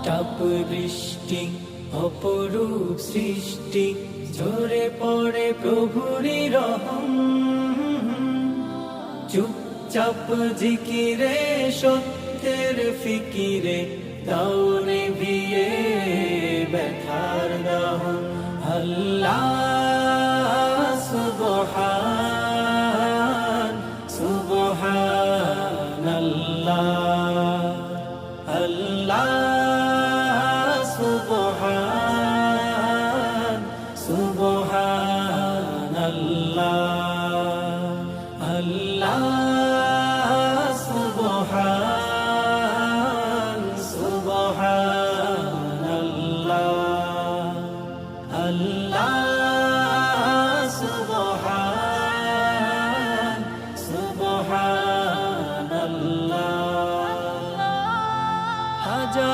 টাপ বৃষ্টি অপরূপ সৃষ্টি, ঝরে পড়ে প্রভুরি রহম। চুপচাপ জিকিরে সত্যের ফিকিরে, দাউনে ভিয়ে ব্যথার দাহন। আল্লাহ সুবহান সুবহানাল্লাহ, আল্লাহ